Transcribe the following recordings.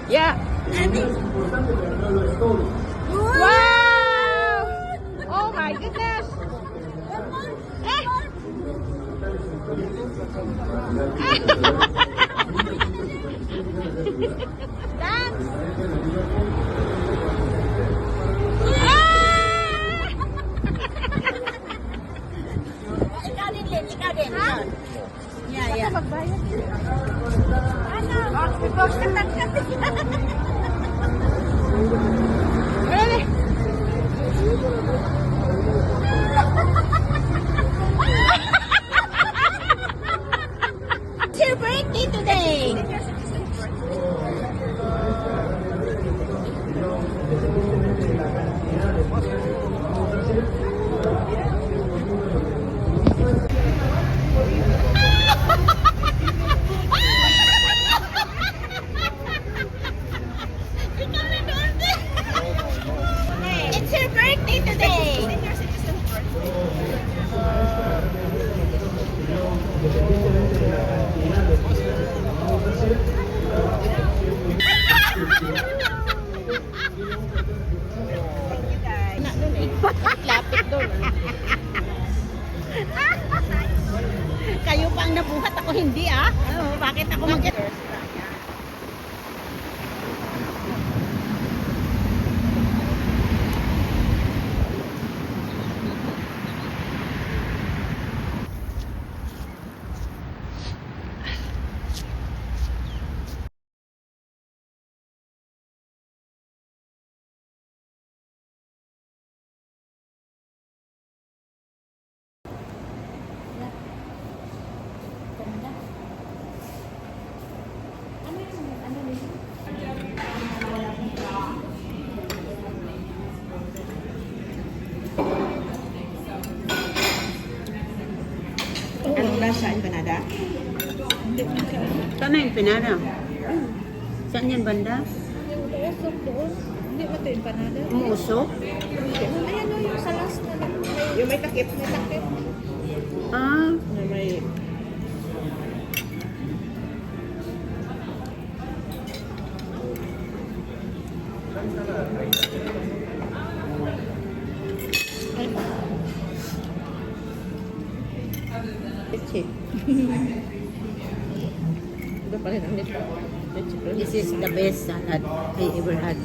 Yeah. Wow! Oh my goodness! Dance! Ikaw din, Lynn. Ikaw din. Yeah, yeah. Magbayad. Ano? Box na tagkat. Really? It's your birthday today. It's your birthday today. Lapit doon. Kayo pa ang nabuhat, ako hindi ah. Bakit ako mag- Anong lasa? Empanada? Saan na empanada? Saan yan banda? Yung usok doon. Hindi ba ito empanada? Umusok? Ayan o, yung sa last na lang. Yung may takip. May takip. Ah, May leche. Ito pa rin ang nito. This is the best salad I ever had.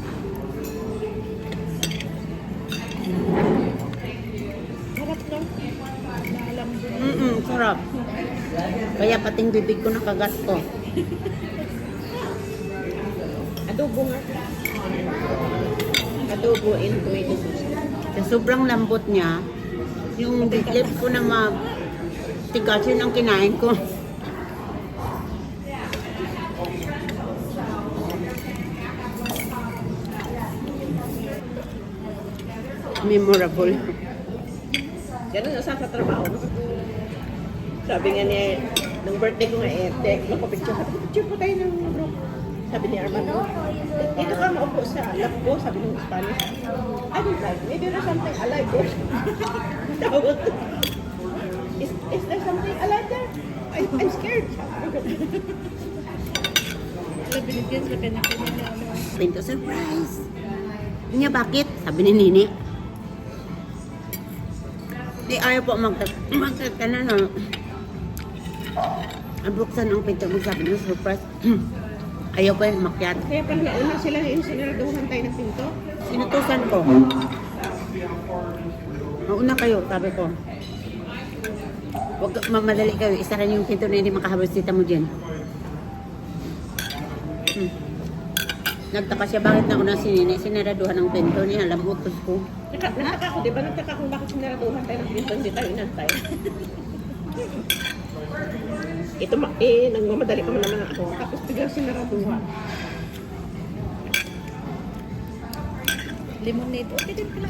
Harap lang. Naalam doon. Sarap. Kaya pating bibig ko nakagat ko. Adobo nga. Adobo in tomato sauce. Sa sobrang lambot niya, yung biglet ko na tigas yun ang kinain ko. Memorable. Ganun na sa trabaho. Sabi nga niya, nung birthday ko nga nakapicture. Sabi ko, picture po tayo ng group. Sabi ni Armando, dito ka maupo sa lap ko, sabi ng Spanish. I don't like, maybe there's something alive there. Tawag. Is there something alive there? I'm scared. Binigyan sa kanya-kanya. Pinto surprise. Niya bakit? Sabi ni Nini. Di ayaw po magkaka na no. Ang buksan ang pinto mo, sabi niya surprise. Ayaw pa yung makyat. Kaya pala nauna sila yung sinaraduhan tayo ng pinto. Sinutusan ko. Mauna kayo, sabi ko. Huwag mamadali kayo. Isa rin yung pinto na hindi makahabasita mo dyan. Nagtaka siya bakit nauna si Nini. Sinaraduhan ng pinto niya. Alam mo, utos ko. Nagtaka ako, di ba? Nagtaka kung bakit sinaraduhan tayo ng pinto, hindi tayo inantay. Ito, nagmamadali pa naman ako. Tapos biglang sinaraduhan. Lemonade. Okay din pala.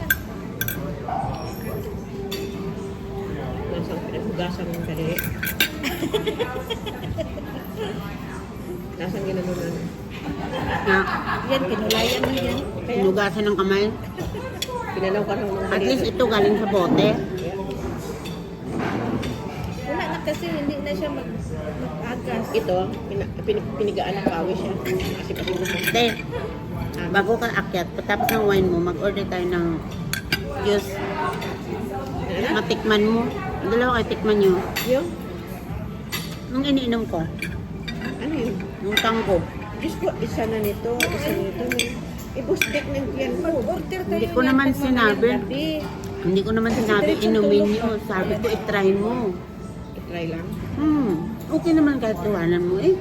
Nasang pinaghugasan ng dali. Nasang ginanunan. Na, Yan, kinulayan na yan. Kaya, sinugasan ng kamay. pinanaw ka ng mga At least ito galing sa bote. Wala na kasi hindi na siya mag-agas. Ito, pinigaan ng pawis siya. Kasi patulog mo. Te, bago ka akyat, patapos ng wine mo, mag-order tayo ng juice. Matikman mo. Dalawa kayo tikman nyo. Yung, Nung iniinom ko, ano yun? yung tangko. Diyos ko, isa na nito, isa nito. Ibustik ng tiyan ko. Order tayo. Hindi ko naman sinabi. Gabi. Hindi ko naman sinabi inumin nyo. Sabi ko, itry mo. I-try lang. Okay naman kahit iwanan mo eh.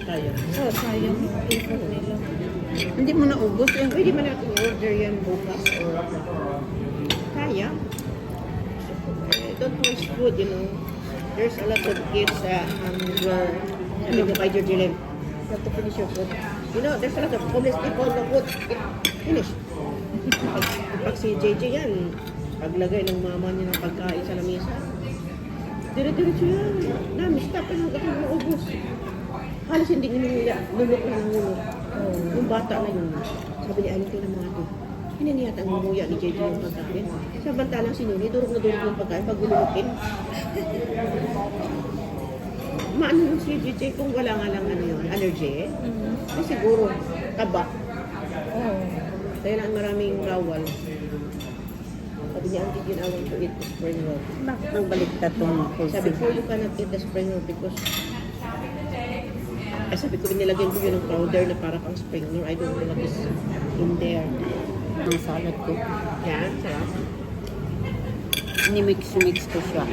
Tayo. Oh, sayang yung effort nila. Hindi mo naubos eh. Pwede ba natin i-order yan bukas or kaya? Don't waste food, you know. There's a lot of kids hunger. Sabi ko kay Georgie Lim, you have to finish your food. You know, there's a lot of homeless people na food. Finish. Pag si JJ yan, paglagay ng mama niya ng pagkain sa lamesa, dire-diretso yan. Stop na hanggang ako maubos. Halos hindi nila lulok na ng ulo. Yung bata na yun, sabi ni Aling ng mga ito, hindi niya ang mumuya ni JJ yung pagkain. Samantalang si Nuni, durog na durog yung pagkain pag gulukin. Maano yung si JJ kung wala nga lang ano yun, allergy eh? Ay siguro, taba. Oh. Dahil ang maraming rawal. Sabi niya, Auntie Jean, I want to eat the spring roll. Bakit nang baliktad tong Sabi pulse? ko, you cannot eat the spring roll because sabi ko, nilagyan ko yun ng powder na para pang spring roll. I don't know what is in there. Ang salad ko. Yan, sarap. Ni-mix ko siya.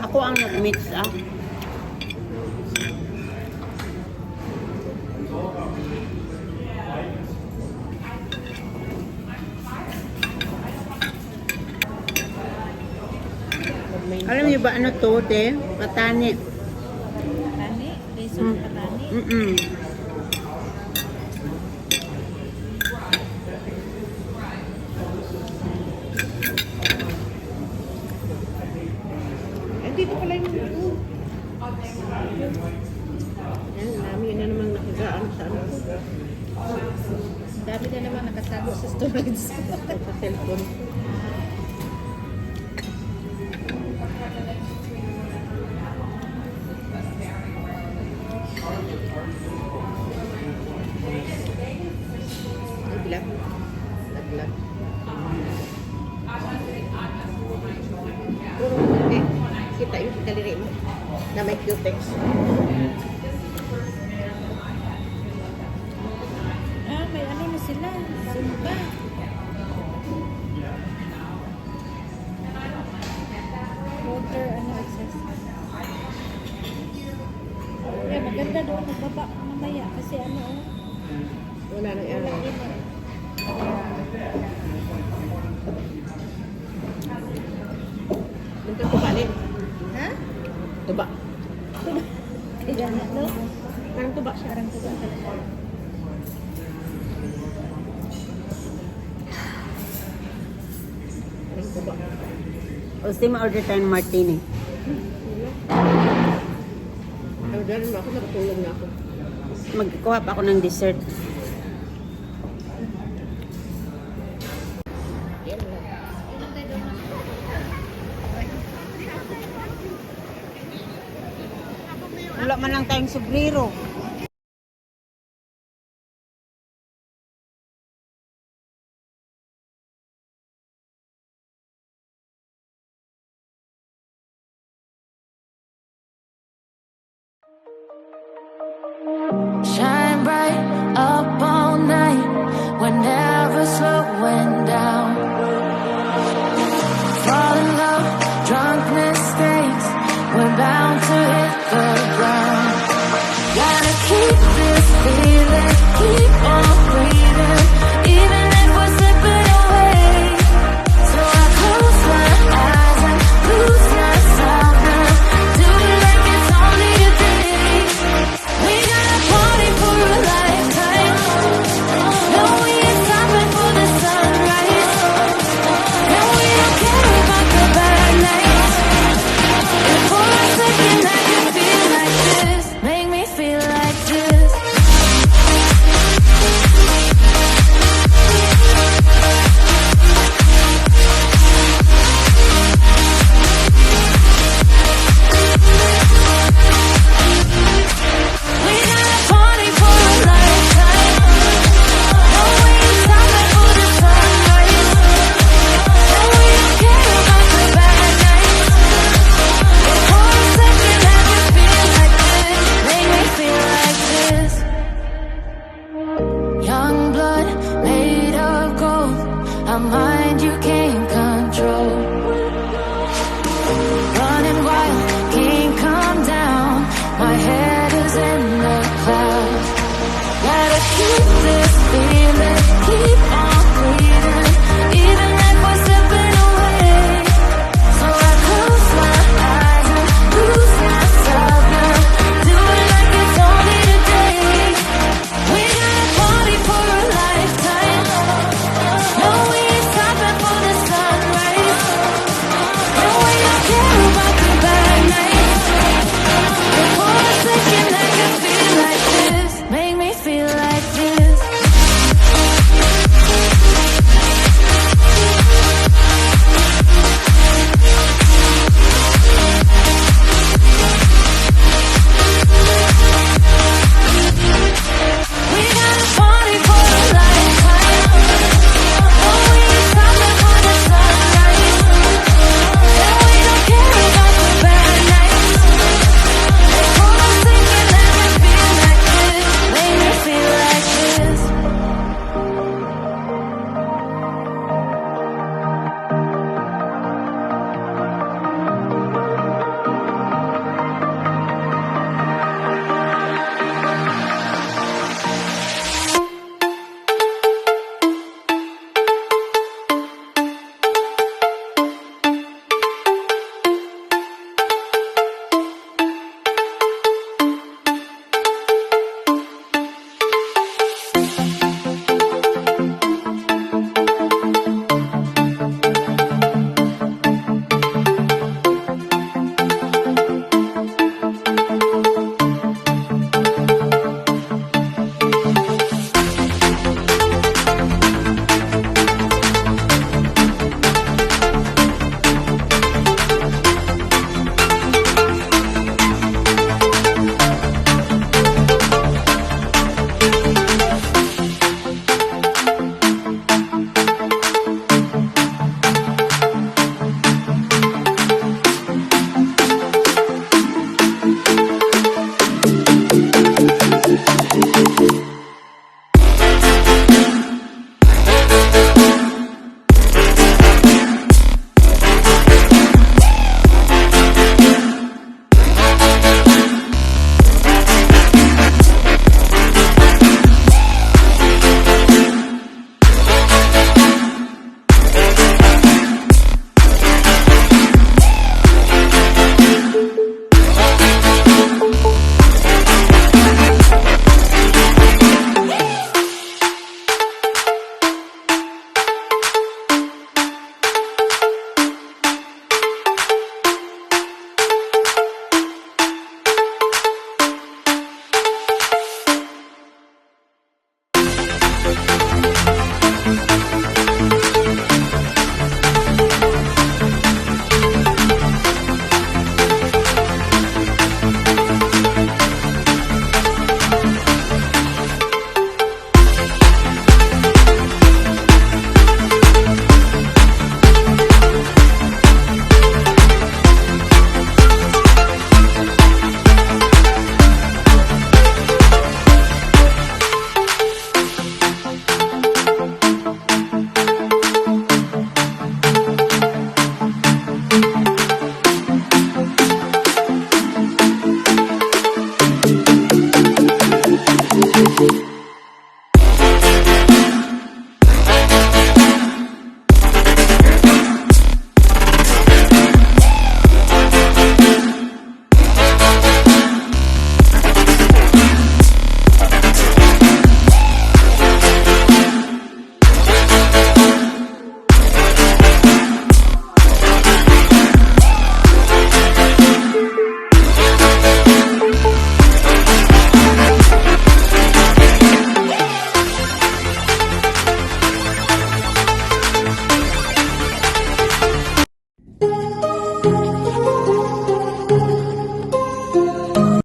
Ako ang nag-mix ah. Alam niyo ba ano to, te? Matani. Tani? Reso ka tani? Dito pala yung ano. Yan, namin yun na namang nakagaan sa ano ko. Dami na naman nakasago sa storage. Sa cellphone. Naglag. Naglag. Puro hindi. Kita yung daliri mo na may cutex. May ano na sila. Zumba. Water, exercise. Yeah, maganda doon. Magbaba mamaya. Kasi Wala nang ano. Nung tuba rin. Ha? Tuba. Kaya na, no? Parang tuba siya. Parang tuba talaga. Parang tuba. O sige, ma-order tayo ng martini. Order mo ako, nakatulog na ako. Magkuha pa ako ng dessert. Yan lang. Wala man lang tayong sobrero. Shine